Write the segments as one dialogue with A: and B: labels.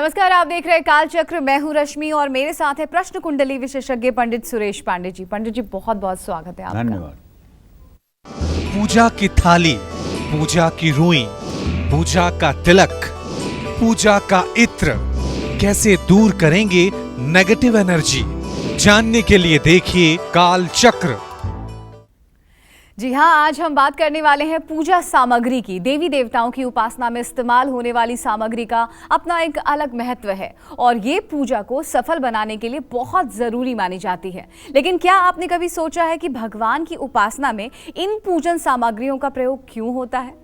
A: नमस्कार, आप देख रहे हैं काल चक्र। मैं हूं रश्मि और मेरे साथ है प्रश्न कुंडली विशेषज्ञ पंडित सुरेश पांडे जी। पंडित जी, बहुत बहुत स्वागत है आपका।
B: धन्यवाद।
C: पूजा की थाली, पूजा की रुई, पूजा का तिलक, पूजा का इत्र कैसे दूर करेंगे नेगेटिव एनर्जी, जानने के लिए देखिए काल चक्र।
A: जी हाँ, आज हम बात करने वाले हैं पूजा सामग्री की। देवी देवताओं की उपासना में इस्तेमाल होने वाली सामग्री का अपना एक अलग महत्व है और ये पूजा को सफल बनाने के लिए बहुत जरूरी मानी जाती है। लेकिन क्या आपने कभी सोचा है कि भगवान की उपासना में इन पूजन सामग्रियों का प्रयोग क्यों होता है?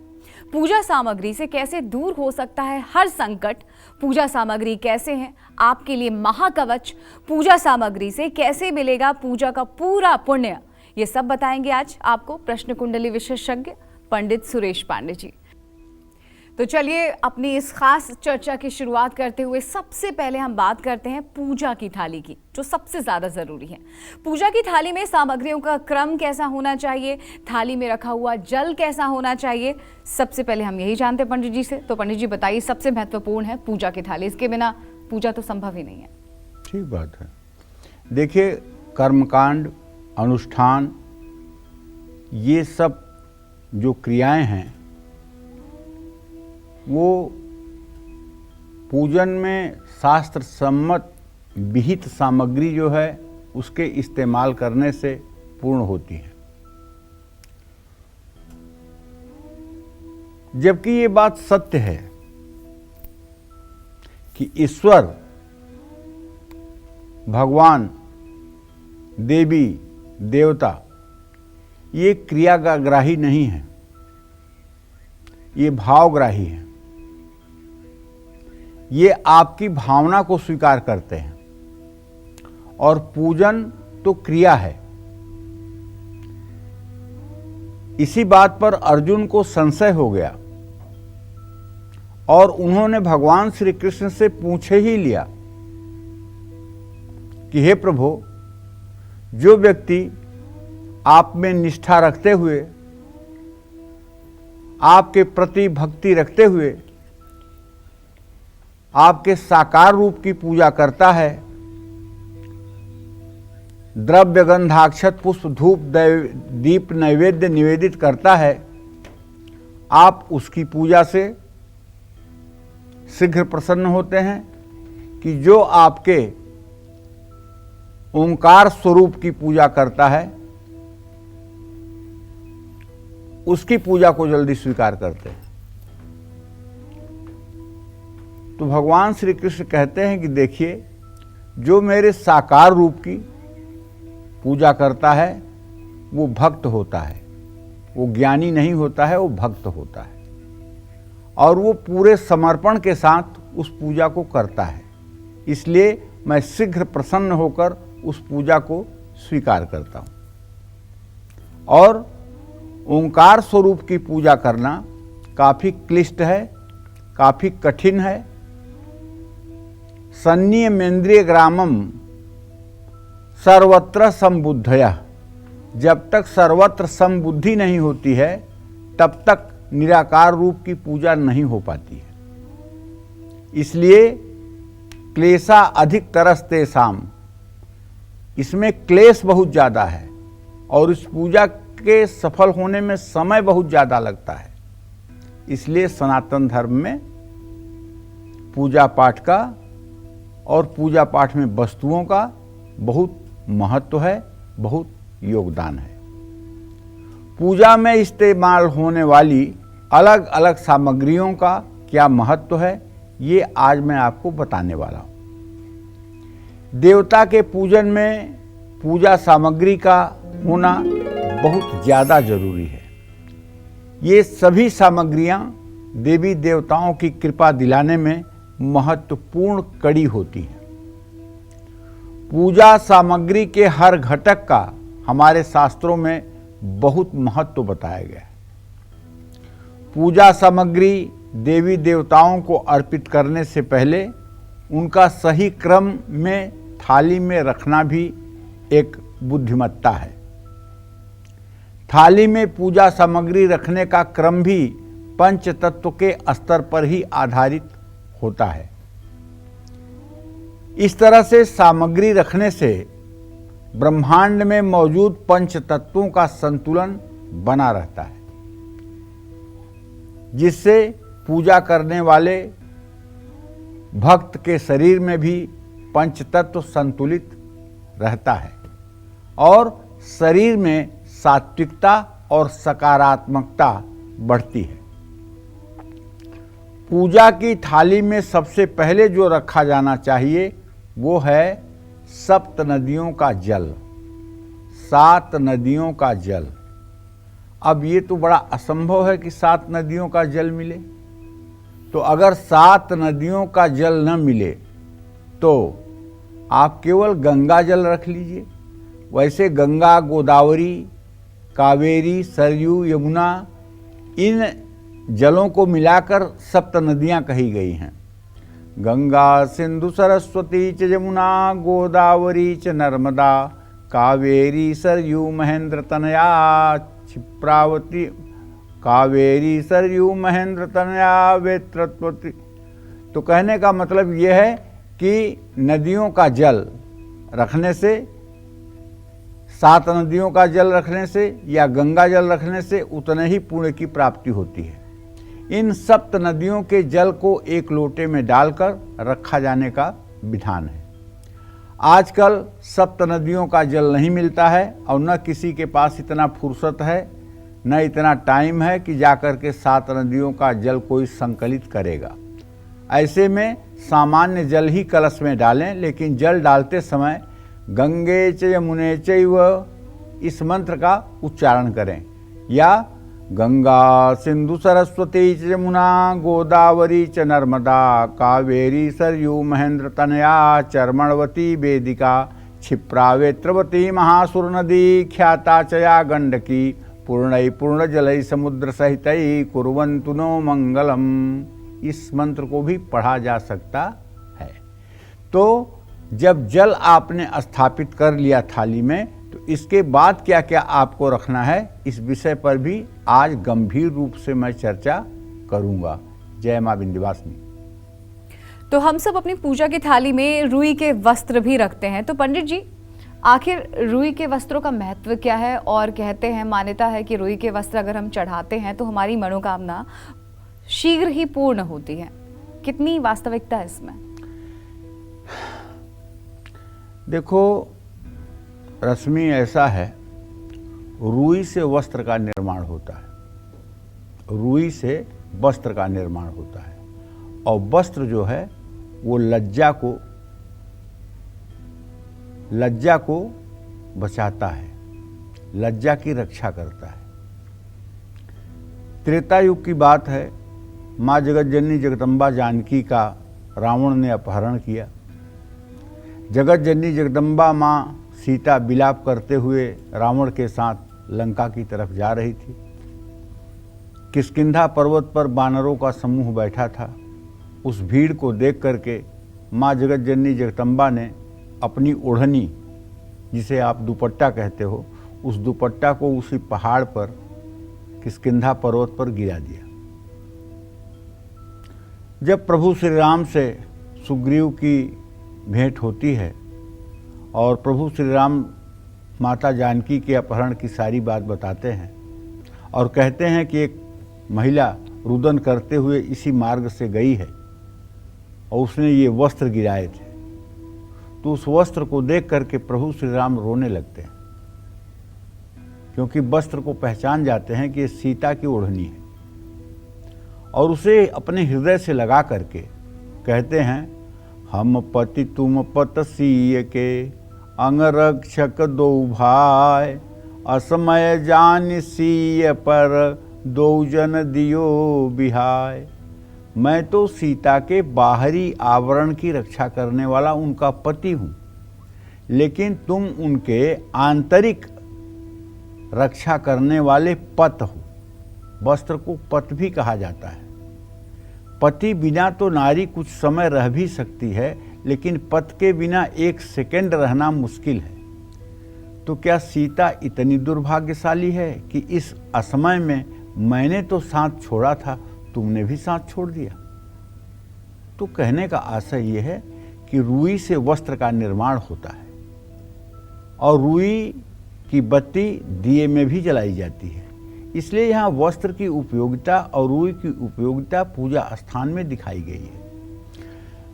A: पूजा सामग्री से कैसे दूर हो सकता है हर संकट? पूजा सामग्री कैसे है आपके लिए महाकवच? पूजा सामग्री से कैसे मिलेगा पूजा का पूरा पुण्य? ये सब बताएंगे आज आपको प्रश्न कुंडली विशेषज्ञ पंडित सुरेश पांडे जी। तो चलिए अपनी इस खास चर्चा की शुरुआत करते हुए सबसे पहले हम बात करते हैं पूजा की थाली की, जो सबसे ज्यादा जरूरी है। पूजा की थाली में सामग्रियों का क्रम कैसा होना चाहिए, थाली में रखा हुआ जल कैसा होना चाहिए, सबसे पहले हम यही जानते हैं पंडित जी से। तो पंडित जी बताइए, सबसे महत्वपूर्ण है पूजा की थाली, इसके बिना पूजा तो संभव ही नहीं है।
B: ठीक बात है। देखिए, कर्मकांड, अनुष्ठान, ये सब जो क्रियाएं हैं वो पूजन में शास्त्र सम्मत विहित सामग्री जो है उसके इस्तेमाल करने से पूर्ण होती है। जबकि ये बात सत्य है कि ईश्वर, भगवान, देवी देवता ये क्रियाग्राही नहीं है, ये भावग्राही है। ये आपकी भावना को स्वीकार करते हैं और पूजन तो क्रिया है। इसी बात पर अर्जुन को संशय हो गया और उन्होंने भगवान श्री कृष्ण से पूछे ही लिया कि हे प्रभु, जो व्यक्ति आप में निष्ठा रखते हुए, आपके प्रति भक्ति रखते हुए आपके साकार रूप की पूजा करता है, द्रव्य गंधाक्षत पुष्प धूप दीप नैवेद्य निवेदित करता है, आप उसकी पूजा से शीघ्र प्रसन्न होते हैं कि जो आपके ओंकार स्वरूप की पूजा करता है उसकी पूजा को जल्दी स्वीकार करते हैं। तो भगवान श्री कृष्ण कहते हैं कि देखिए, जो मेरे साकार रूप की पूजा करता है वो भक्त होता है, वो ज्ञानी नहीं होता है, वो भक्त होता है और वो पूरे समर्पण के साथ उस पूजा को करता है। इसलिए मैं शीघ्र प्रसन्न होकर उस पूजा को स्वीकार करता हूँ। और ओंकार स्वरूप की पूजा करना काफ़ी क्लिष्ट है, काफ़ी कठिन है। संनियमेन्द्रिय ग्रामम सर्वत्र संबुद्धया, जब तक सर्वत्र संबुद्धि नहीं होती है तब तक निराकार रूप की पूजा नहीं हो पाती है। इसलिए क्लेशा अधिक तरसते साम, इसमें क्लेश बहुत ज़्यादा है और इस पूजा के सफल होने में समय बहुत ज़्यादा लगता है। इसलिए सनातन धर्म में पूजा पाठ का और पूजा पाठ में वस्तुओं का बहुत महत्व है, बहुत योगदान है। पूजा में इस्तेमाल होने वाली अलग अलग सामग्रियों का क्या महत्व है, ये आज मैं आपको बताने वाला हूँ। देवता के पूजन में पूजा सामग्री का होना बहुत ज़्यादा जरूरी है। ये सभी सामग्रियाँ देवी देवताओं की कृपा दिलाने में महत्वपूर्ण कड़ी होती हैं। पूजा सामग्री के हर घटक का हमारे शास्त्रों में बहुत महत्व बताया गया है। पूजा सामग्री देवी देवताओं को अर्पित करने से पहले उनका सही क्रम में थाली में रखना भी एक बुद्धिमत्ता है। थाली में पूजा सामग्री रखने का क्रम भी पंच तत्व के स्तर पर ही आधारित होता है। इस तरह से सामग्री रखने से ब्रह्मांड में मौजूद पंच तत्वों का संतुलन बना रहता है, जिससे पूजा करने वाले भक्त के शरीर में भी पंच तत्व संतुलित रहता है और शरीर में सात्विकता और सकारात्मकता बढ़ती है। पूजा की थाली में सबसे पहले जो रखा जाना चाहिए वो है 7 नदियों का जल, 7 नदियों का जल। अब ये तो बड़ा असंभव है कि 7 नदियों का जल मिले, तो अगर 7 नदियों का जल न मिले तो आप केवल गंगा जल रख लीजिए। वैसे गंगा, गोदावरी, कावेरी, सरयू, यमुना, इन जलों को मिलाकर 7 नदियां कही गई हैं। गंगा, सिंधु, सरस्वती च यमुना, गोदावरी च नर्मदा, कावेरी सरयू महेंद्र तनया क्षिप्रावती, कावेरी सरयू महेंद्र तनया वेत्रत्वती। तो कहने का मतलब यह है कि नदियों का जल रखने से, 7 नदियों का जल रखने से या गंगा जल रखने से उतने ही पुण्य की प्राप्ति होती है। इन 7 नदियों के जल को एक लोटे में डालकर रखा जाने का विधान है। आजकल 7 नदियों का जल नहीं मिलता है और न किसी के पास इतना फुर्सत है, न इतना टाइम है कि जाकर के 7 नदियों का जल कोई संकलित करेगा। ऐसे में सामान्य जल ही कलश में डालें, लेकिन जल डालते समय गंगे च यमुने चैव इस मंत्र का उच्चारण करें, या गंगा सिंधु सरस्वती च यमुना गोदावरी च नर्मदा कावेरी सरयू महेंद्र तनया चर्मणवती वेदिका क्षिप्रावेत्रवती महासुर नदी ख्याता चया गंडकी पूर्णै पूर्ण जलै समुद्र सहितै कुर्वन्तु नो मंगलम। इस मंत्र को भी पढ़ा जा सकता है। तो जब जल आपने स्थापित कर लिया थाली में, तो इसके बाद क्या क्या आपको रखना है, इस विषय पर भी आज गंभीर रूप से मैं चर्चा करूंगा। जय मां विंध्यवासिनी।
A: तो हम सब अपनी पूजा की थाली में रुई के वस्त्र भी रखते हैं, तो पंडित जी आखिर रुई के वस्त्रों का महत्व क्या है? और कहते हैं, मान्यता है कि रुई के वस्त्र अगर हम चढ़ाते हैं तो हमारी मनोकामना शीघ्र ही पूर्ण होती है। कितनी वास्तविकता है इसमें?
B: देखो, रश्मि ऐसा है, रुई से वस्त्र का निर्माण होता है, रुई से वस्त्र का निर्माण होता है। और वस्त्र जो है वो लज्जा को बचाता है, लज्जा की रक्षा करता है। त्रेता युग की बात है, माँ जगतजननी जगदम्बा जानकी का रावण ने अपहरण किया। जगतजननी जगदम्बा माँ सीता विलाप करते हुए रावण के साथ लंका की तरफ जा रही थी। किष्किंधा पर्वत पर बानरों का समूह बैठा था। उस भीड़ को देख करके माँ जगतजननी जगदम्बा ने अपनी ओढ़नी, जिसे आप दुपट्टा कहते हो, उस दुपट्टा को उसी पहाड़ पर किष्किंधा पर्वत पर गिरा दिया। जब प्रभु श्री राम से सुग्रीव की भेंट होती है और प्रभु श्री राम माता जानकी के अपहरण की सारी बात बताते हैं और कहते हैं कि एक महिला रुदन करते हुए इसी मार्ग से गई है और उसने ये वस्त्र गिराए थे, तो उस वस्त्र को देख करके प्रभु श्री राम रोने लगते हैं, क्योंकि वस्त्र को पहचान जाते हैं कि ये सीता की ओढ़नी है। और उसे अपने हृदय से लगा करके कहते हैं, हम पति तुम पत सीय के अंगरक्षक दो भाई, असमय जान सीय पर दो जन दियो बिहाय। मैं तो सीता के बाहरी आवरण की रक्षा करने वाला उनका पति हूँ, लेकिन तुम उनके आंतरिक रक्षा करने वाले पत हो। वस्त्र को पत भी कहा जाता है। पति बिना तो नारी कुछ समय रह भी सकती है, लेकिन पत के बिना 1 सेकंड रहना मुश्किल है। तो क्या सीता इतनी दुर्भाग्यशाली है कि इस असमय में मैंने तो साथ छोड़ा था, तुमने भी साथ छोड़ दिया? तो कहने का आशय यह है कि रुई से वस्त्र का निर्माण होता है और रुई की बत्ती दिए में भी जलाई जाती है। इसलिए यहाँ वस्त्र की उपयोगिता और रुई की उपयोगिता पूजा स्थान में दिखाई गई है।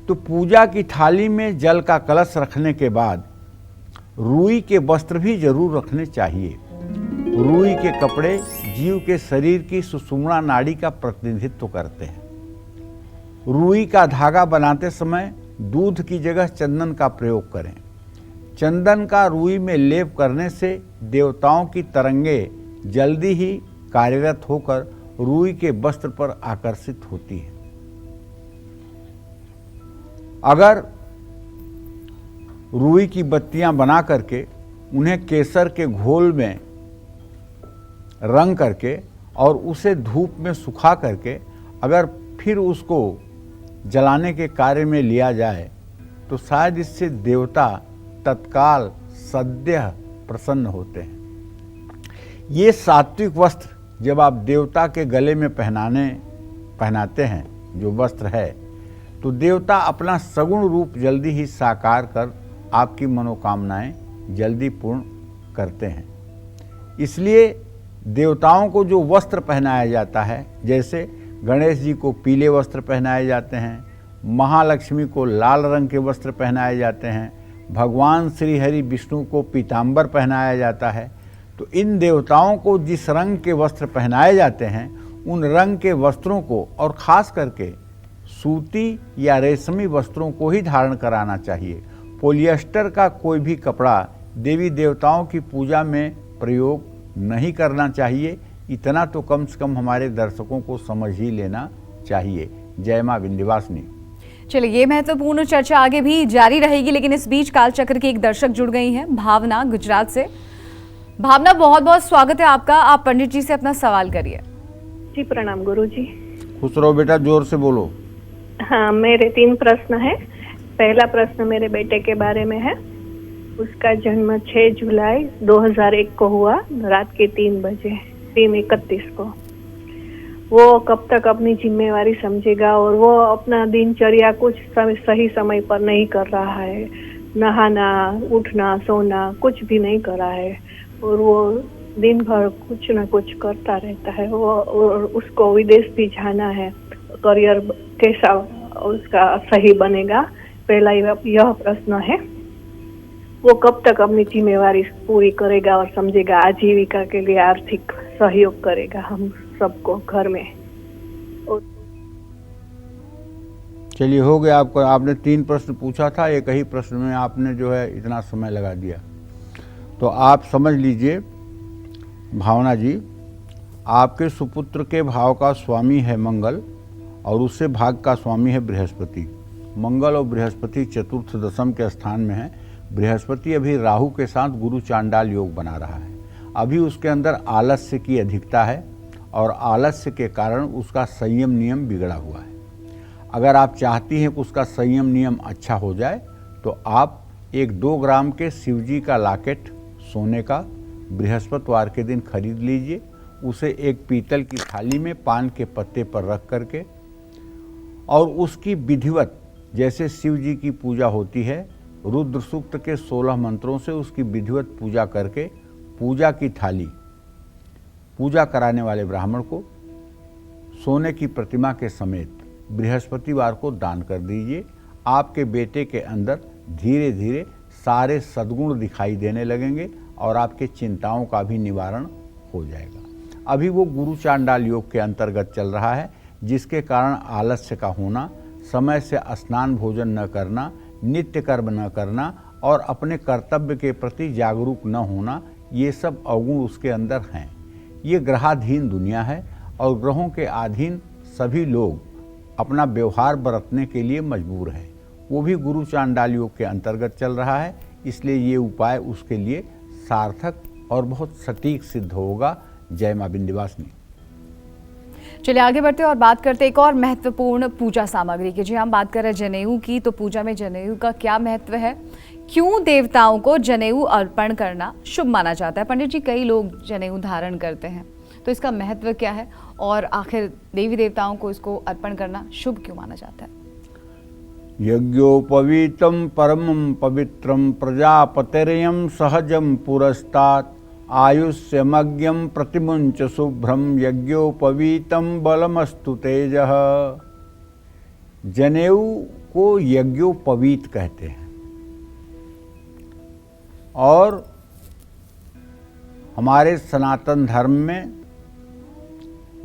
B: तो पूजा की थाली में जल का कलश रखने के बाद रुई के वस्त्र भी जरूर रखने चाहिए। रुई के कपड़े जीव के शरीर की सुषुम्ना नाड़ी का प्रतिनिधित्व करते हैं। रुई का धागा बनाते समय दूध की जगह चंदन का प्रयोग करें। चंदन का रुई में लेप करने से देवताओं की तरंगे जल्दी ही कार्यरत होकर रुई के वस्त्र पर आकर्षित होती है। अगर रुई की बत्तियां बना करके उन्हें केसर के घोल में रंग करके और उसे धूप में सुखा करके अगर फिर उसको जलाने के कार्य में लिया जाए तो शायद इससे देवता तत्काल सद्य प्रसन्न होते हैं। ये सात्विक वस्त्र जब आप देवता के गले में पहनाते हैं जो वस्त्र है, तो देवता अपना सगुण रूप जल्दी ही साकार कर आपकी मनोकामनाएं जल्दी पूर्ण करते हैं। इसलिए देवताओं को जो वस्त्र पहनाया जाता है, जैसे गणेश जी को पीले वस्त्र पहनाए जाते हैं, महालक्ष्मी को लाल रंग के वस्त्र पहनाए जाते हैं, भगवान श्री हरि विष्णु को पीताम्बर पहनाया जाता है, तो इन देवताओं को जिस रंग के वस्त्र पहनाए जाते हैं उन रंग के वस्त्रों को और ख़ास करके सूती या रेशमी वस्त्रों को ही धारण कराना चाहिए। पॉलिएस्टर का कोई भी कपड़ा देवी देवताओं की पूजा में प्रयोग नहीं करना चाहिए। इतना तो कम से कम हमारे दर्शकों को समझ ही लेना चाहिए। जय मां विंध्यवासिनी।
A: चलिए, ये महत्वपूर्ण चर्चा आगे भी जारी रहेगी, लेकिन इस बीच कालचक्र की एक दर्शक जुड़ गई हैं, भावना गुजरात से। भावना, बहुत बहुत स्वागत है आपका। आप पंडित जी से अपना सवाल करिए।
D: जी प्रणाम गुरु जी।
B: खुश रहो बेटा, जोर से बोलो।
D: हाँ, मेरे 3 प्रश्न है। पहला प्रश्न मेरे बेटे के बारे में है। उसका जन्म 6 जुलाई 2001 को हुआ, रात के 3 बजे 3:31 को। वो कब तक अपनी जिम्मेवारी समझेगा और वो अपना दिनचर्या कुछ सही समय पर नहीं कर रहा है। नहाना, उठना, सोना कुछ भी नहीं कर रहा है और वो दिन भर कुछ न कुछ करता रहता है। वो और उसको विदेश भी जाना है। करियर कैसा उसका सही बनेगा, पहला यह प्रश्न है। वो कब तक अपनी जिम्मेवारी पूरी करेगा और समझेगा, आजीविका के लिए आर्थिक सहयोग करेगा हम सबको घर में।
B: चलिए, हो गया आपको। आपने 3 प्रश्न पूछा था, एक ही प्रश्न में आपने जो है इतना समय लगा दिया। तो आप समझ लीजिए भावना जी, आपके सुपुत्र के भाव का स्वामी है मंगल और उससे भाग का स्वामी है बृहस्पति। मंगल और बृहस्पति चतुर्थ दशम के स्थान में है। बृहस्पति अभी राहु के साथ गुरु चांडाल योग बना रहा है। अभी उसके अंदर आलस्य की अधिकता है और आलस्य के कारण उसका संयम नियम बिगड़ा हुआ है। अगर आप चाहती हैं कि उसका संयम नियम अच्छा हो जाए तो आप एक 2 ग्राम के शिवजी का लॉकेट सोने का बृहस्पतिवार के दिन खरीद लीजिए। उसे एक पीतल की थाली में पान के पत्ते पर रख करके और उसकी विधिवत, जैसे शिव जी की पूजा होती है, रुद्र सूक्त के 16 मंत्रों से उसकी विधिवत पूजा करके पूजा की थाली पूजा कराने वाले ब्राह्मण को सोने की प्रतिमा के समेत बृहस्पतिवार को दान कर दीजिए। आपके बेटे के अंदर धीरे धीरे सारे सद्गुण दिखाई देने लगेंगे और आपके चिंताओं का भी निवारण हो जाएगा। अभी वो गुरु चांडाल योग के अंतर्गत चल रहा है, जिसके कारण आलस्य का होना, समय से स्नान भोजन न करना, नित्य कर्म न करना और अपने कर्तव्य के प्रति जागरूक न होना, ये सब अवगुण उसके अंदर हैं। ये ग्रहाधीन दुनिया है और ग्रहों के अधीन सभी लोग अपना व्यवहार बरतने के लिए मजबूर हैं। वो भी गुरु चांडाल योग के अंतर्गत चल रहा है, इसलिए ये उपाय उसके लिए सार्थक और बहुत सटीक सिद्ध होगा। जय मां विंध्यवासिनी।
A: चलिए आगे बढ़ते और बात करते एक और महत्वपूर्ण पूजा सामग्री की। जी हम बात कर रहे हैं जनेऊ की, तो पूजा में जनेऊ का क्या महत्व है, क्यों देवताओं को जनेऊ अर्पण करना शुभ माना जाता है। पंडित जी, कई लोग जनेऊ धारण करते हैं, तो इसका महत्व क्या है और आखिर देवी देवताओं को इसको अर्पण करना शुभ क्यों माना जाता है?
B: यज्ञोपवीतं परमं पवित्रं प्रजापतिर्यं सहजं पुरस्तात् आयुष्यमज्ञं प्रतिमुंच शुभ्रम यज्ञोपवीतं बलमस्तु तेजः। जनेऊ को यज्ञोपवीत कहते हैं और हमारे सनातन धर्म में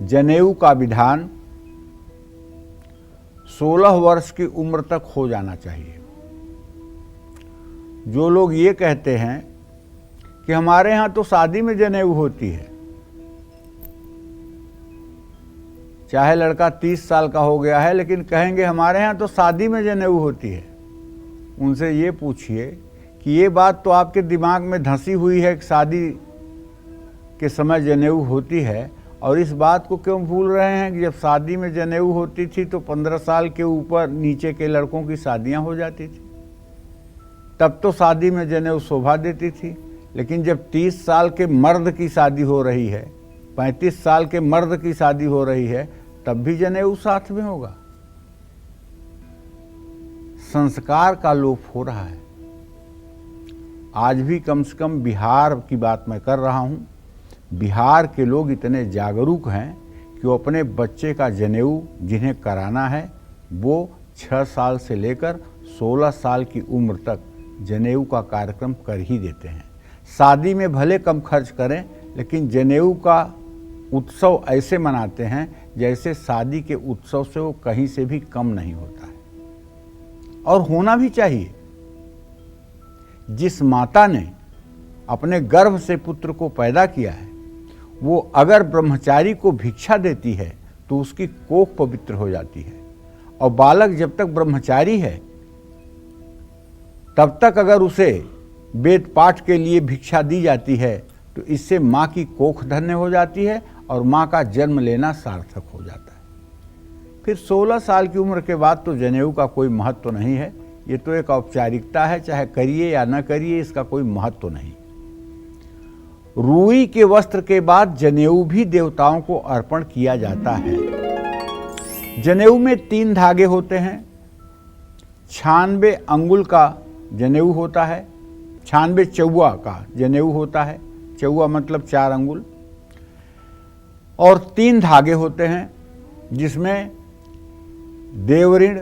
B: जनेऊ का विधान 16 वर्ष की उम्र तक हो जाना चाहिए। जो लोग ये कहते हैं कि हमारे यहाँ तो शादी में जनेऊ होती है, चाहे लड़का 30 साल का हो गया है लेकिन कहेंगे हमारे यहाँ तो शादी में जनेऊ होती है, उनसे ये पूछिए कि ये बात तो आपके दिमाग में धंसी हुई है कि शादी के समय जनेऊ होती है, और इस बात को क्यों भूल रहे हैं कि जब शादी में जनेऊ होती थी तो 15 साल के ऊपर नीचे के लड़कों की शादियां हो जाती थी। तब तो शादी में जनेऊ शोभा देती थी, लेकिन जब 30 साल के मर्द की शादी हो रही है, 35 साल के मर्द की शादी हो रही है, तब भी जनेऊ साथ में होगा। संस्कार का लोप हो रहा है। आज भी कम से कम बिहार की बात मैं कर रहा हूं, बिहार के लोग इतने जागरूक हैं कि वो अपने बच्चे का जनेऊ जिन्हें कराना है वो 6 साल से लेकर 16 साल की उम्र तक जनेऊ का कार्यक्रम कर ही देते हैं। शादी में भले कम खर्च करें, लेकिन जनेऊ का उत्सव ऐसे मनाते हैं जैसे शादी के उत्सव से वो कहीं से भी कम नहीं होता है, और होना भी चाहिए। जिस माता ने अपने गर्भ से पुत्र को पैदा किया है, वो अगर ब्रह्मचारी को भिक्षा देती है तो उसकी कोख पवित्र हो जाती है, और बालक जब तक ब्रह्मचारी है तब तक अगर उसे वेद पाठ के लिए भिक्षा दी जाती है तो इससे माँ की कोख धन्य हो जाती है और माँ का जन्म लेना सार्थक हो जाता है। फिर 16 साल की उम्र के बाद तो जनेऊ का कोई महत्व नहीं है, ये तो एक औपचारिकता है, चाहे करिए या न करिए इसका कोई महत्व नहीं। रूई के वस्त्र के बाद जनेऊ भी देवताओं को अर्पण किया जाता है। जनेऊ में 3 धागे होते हैं। 96 अंगुल का जनेऊ होता है, 96 चौवा का जनेऊ होता है, चौवा मतलब 4 अंगुल, और 3 धागे होते हैं जिसमें देव ऋण,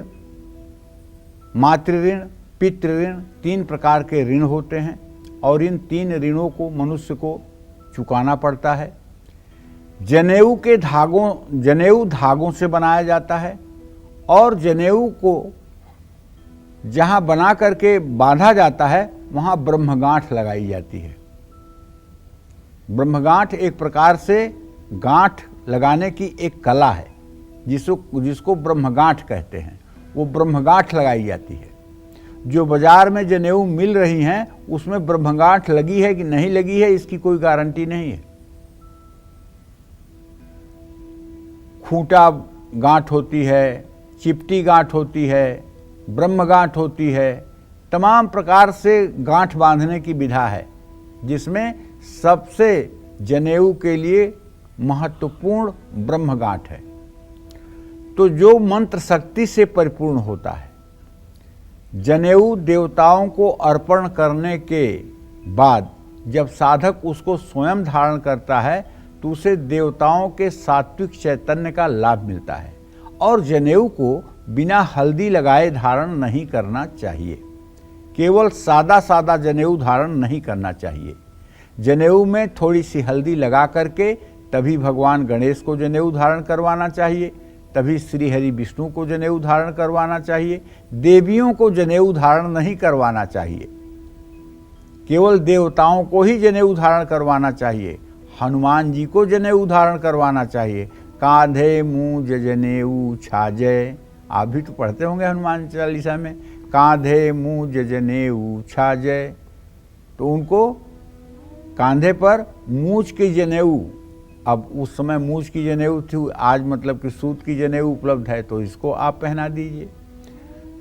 B: मातृ ऋण, पितृ ऋण, 3 प्रकार के ऋण होते हैं, और इन 3 ऋणों को मनुष्य को चुकाना पड़ता है। जनेऊ धागों से बनाया जाता है, और जनेऊ को जहाँ बना करके बांधा जाता है वहाँ ब्रह्मगांठ लगाई जाती है। ब्रह्मगांठ एक प्रकार से गांठ लगाने की एक कला है, जिसको ब्रह्मगांठ कहते हैं। वो ब्रह्मगांठ लगाई जाती है। जो बाजार में जनेऊ मिल रही हैं उसमें ब्रह्मगांठ लगी है कि नहीं लगी है इसकी कोई गारंटी नहीं है। खूंटा गांठ होती है, चिपटी गांठ होती है, ब्रह्मगांठ होती है, तमाम प्रकार से गांठ बांधने की विधा है, जिसमें सबसे जनेऊ के लिए महत्वपूर्ण ब्रह्मगांठ है। तो जो मंत्र शक्ति से परिपूर्ण होता है, जनेऊ देवताओं को अर्पण करने के बाद जब साधक उसको स्वयं धारण करता है तो उसे देवताओं के सात्विक चैतन्य का लाभ मिलता है। और जनेऊ को बिना हल्दी लगाए धारण नहीं करना चाहिए, केवल सादा जनेऊ धारण नहीं करना चाहिए। जनेऊ में थोड़ी सी हल्दी लगा करके तभी भगवान गणेश को जनेऊ धारण करवाना चाहिए, तभी श्री हरि विष्णु को जनेऊ धारण करवाना चाहिए। देवियों को जनेऊ धारण नहीं करवाना चाहिए, केवल देवताओं को ही जनेऊ धारण करवाना चाहिए। हनुमान जी को जनेऊ धारण करवाना चाहिए। कांधे मूंज जनेऊ छाजय, आप भी तो पढ़ते होंगे हनुमान चालीसा में, कांधे मूंज जनेऊ छाजय। तो उनको कांधे पर मूंज की जनेऊ, अब उस समय मूंज की जनेऊ थी, आज मतलब कि सूत की जनेऊ उपलब्ध है, तो इसको आप पहना दीजिए।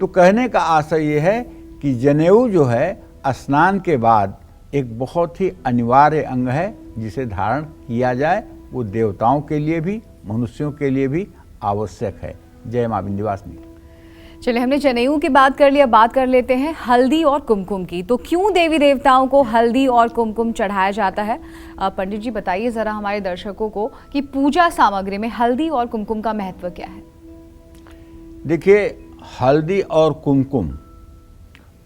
B: तो कहने का आशय ये है कि जनेऊ जो है स्नान के बाद एक बहुत ही अनिवार्य अंग है, जिसे धारण किया जाए। वो देवताओं के लिए भी मनुष्यों के लिए भी आवश्यक है। जय मां विंध्यवासिनी।
A: चलिए, हमने जनेऊ की बात कर लिया, बात कर लेते हैं हल्दी और कुमकुम की। तो क्यों देवी देवताओं को हल्दी और कुमकुम चढ़ाया जाता है? पंडित जी बताइए जरा हमारे दर्शकों को कि पूजा सामग्री में हल्दी और कुमकुम का महत्व क्या है।
B: देखिए, हल्दी और कुमकुम,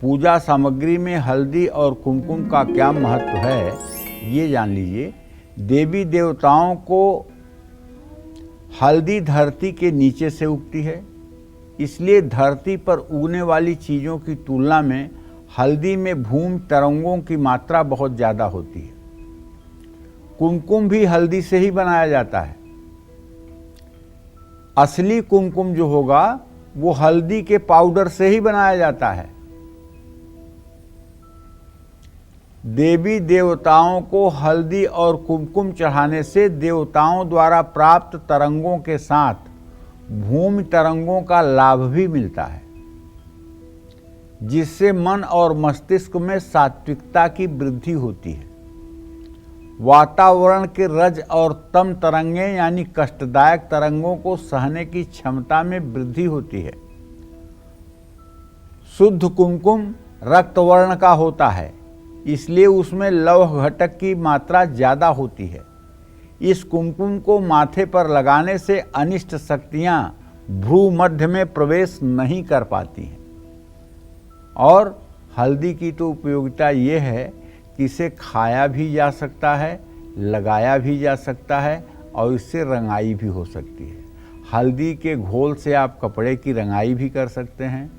B: पूजा सामग्री में हल्दी और कुमकुम का क्या महत्व है ये जान लीजिए। देवी देवताओं को हल्दी धरती के नीचे से उगती है, इसलिए धरती पर उगने वाली चीज़ों की तुलना में हल्दी में भूमि तरंगों की मात्रा बहुत ज़्यादा होती है। कुमकुम भी हल्दी से ही बनाया जाता है। असली कुमकुम जो होगा वो हल्दी के पाउडर से ही बनाया जाता है। देवी देवताओं को हल्दी और कुमकुम चढ़ाने से देवताओं द्वारा प्राप्त तरंगों के साथ भूमि तरंगों का लाभ भी मिलता है, जिससे मन और मस्तिष्क में सात्विकता की वृद्धि होती है। वातावरण के रज और तम तरंगें यानी कष्टदायक तरंगों को सहने की क्षमता में वृद्धि होती है। शुद्ध कुमकुम रक्त वर्ण का होता है, इसलिए उसमें लौह घटक की मात्रा ज़्यादा होती है। इस कुमकुम को माथे पर लगाने से अनिष्ट शक्तियां भ्रू मध्य में प्रवेश नहीं कर पाती हैं। और हल्दी की तो उपयोगिता ये है कि इसे खाया भी जा सकता है, लगाया भी जा सकता है और इससे रंगाई भी हो सकती है। हल्दी के घोल से आप कपड़े की रंगाई भी कर सकते हैं।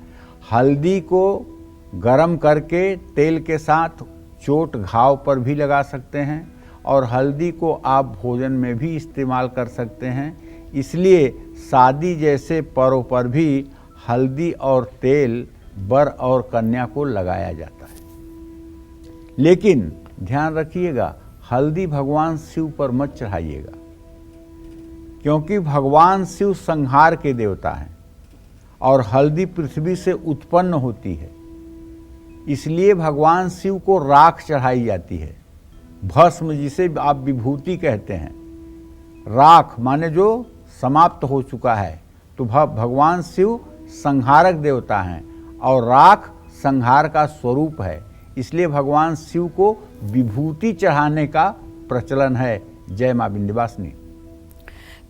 B: हल्दी को गरम करके तेल के साथ चोट घाव पर भी लगा सकते हैं और हल्दी को आप भोजन में भी इस्तेमाल कर सकते हैं। इसलिए शादी जैसे पर्व पर भी हल्दी और तेल वर और कन्या को लगाया जाता है। लेकिन ध्यान रखिएगा, हल्दी भगवान शिव पर मत चढ़ाइएगा, क्योंकि भगवान शिव संहार के देवता हैं और हल्दी पृथ्वी से उत्पन्न होती है। इसलिए भगवान शिव को राख चढ़ाई जाती है, भस्म जिसे आप विभूति कहते हैं। राख माने जो समाप्त हो चुका है, तो भगवान शिव संहारक देवता हैं और राख संहार का स्वरूप है। इसलिए भगवान शिव को विभूति चढ़ाने का प्रचलन है। जय मां विंध्यवासिनी।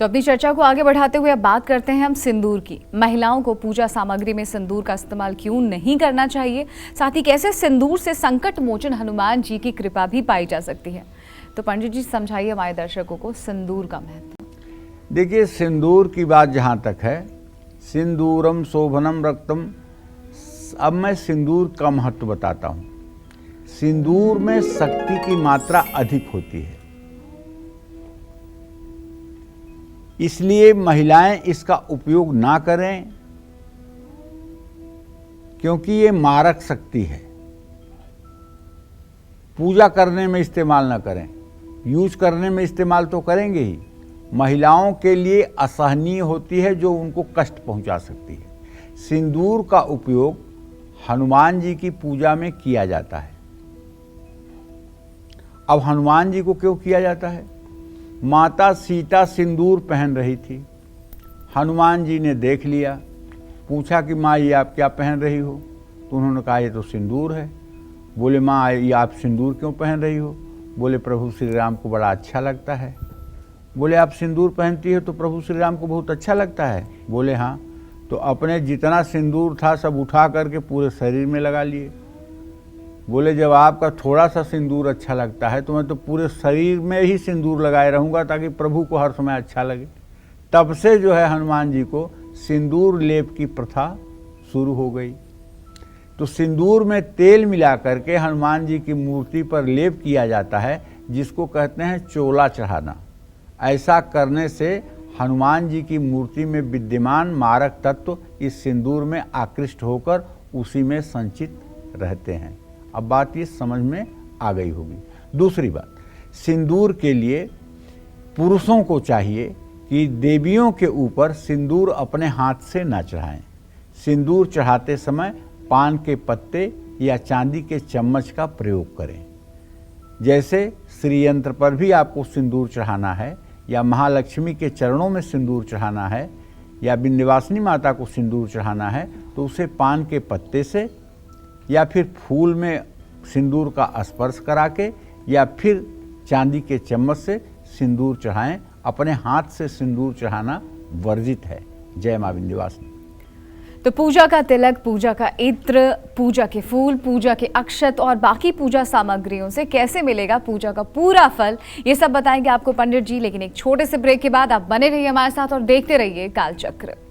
A: तो अपनी चर्चा को आगे बढ़ाते हुए अब बात करते हैं हम सिंदूर की। महिलाओं को पूजा सामग्री में सिंदूर का इस्तेमाल क्यों नहीं करना चाहिए, साथ ही कैसे सिंदूर से संकट मोचन हनुमान जी की कृपा भी पाई जा सकती है। तो पंडित जी समझाइए हमारे दर्शकों को सिंदूर का महत्व।
B: देखिए, सिंदूर की बात जहाँ तक है, सिंदूरम शोभनम रक्तम। अब मैं सिंदूर का महत्व बताता हूँ। सिंदूर में शक्ति की मात्रा अधिक होती है, इसलिए महिलाएं इसका उपयोग ना करें, क्योंकि ये मारक शक्ति है। पूजा करने में इस्तेमाल ना करें, यूज करने में इस्तेमाल तो करेंगे ही। महिलाओं के लिए असहनीय होती है, जो उनको कष्ट पहुंचा सकती है। सिंदूर का उपयोग हनुमान जी की पूजा में किया जाता है। अब हनुमान जी को क्यों किया जाता है? माता सीता सिंदूर पहन रही थी, हनुमान जी ने देख लिया, पूछा कि माँ ये आप क्या पहन रही हो? तो उन्होंने कहा ये तो सिंदूर है। बोले माँ ये आप सिंदूर क्यों पहन रही हो? बोले प्रभु श्री राम को बड़ा अच्छा लगता है। बोले आप सिंदूर पहनती हो तो प्रभु श्री राम को बहुत अच्छा लगता है? बोले हाँ। तो अपने जितना सिंदूर था सब उठा करके पूरे शरीर में लगा लिए। बोले जब आपका थोड़ा सा सिंदूर अच्छा लगता है तो मैं तो पूरे शरीर में ही सिंदूर लगाए रहूँगा ताकि प्रभु को हर समय अच्छा लगे। तब से जो है हनुमान जी को सिंदूर लेप की प्रथा शुरू हो गई। तो सिंदूर में तेल मिला करके हनुमान जी की मूर्ति पर लेप किया जाता है, जिसको कहते हैं चोला चढ़ाना। ऐसा करने से हनुमान जी की मूर्ति में विद्यमान मारक तत्व इस सिंदूर में आकृष्ट होकर उसी में संचित रहते हैं। अब बात ये समझ में आ गई होगी। दूसरी बात, सिंदूर के लिए पुरुषों को चाहिए कि देवियों के ऊपर सिंदूर अपने हाथ से न चढ़ाएं। सिंदूर चढ़ाते समय पान के पत्ते या चांदी के चम्मच का प्रयोग करें। जैसे श्रीयंत्र पर भी आपको सिंदूर चढ़ाना है, या महालक्ष्मी के चरणों में सिंदूर चढ़ाना है, या विंध्यवासिनी माता को सिंदूर चढ़ाना है, तो उसे पान के पत्ते से या फिर फूल में सिंदूर का स्पर्श करा के या फिर चांदी के चम्मच से सिंदूर चढ़ाएं। अपने हाथ से सिंदूर चढ़ाना वर्जित है। जय मां विंध्यवासिनी।
A: तो पूजा का तिलक, पूजा का इत्र, पूजा के फूल, पूजा के अक्षत और बाकी पूजा सामग्रियों से कैसे मिलेगा पूजा का पूरा फल, ये सब बताएंगे आपको पंडित जी। लेकिन एक छोटे से ब्रेक के बाद आप बने रहिए हमारे साथ और देखते रहिए कालचक्र।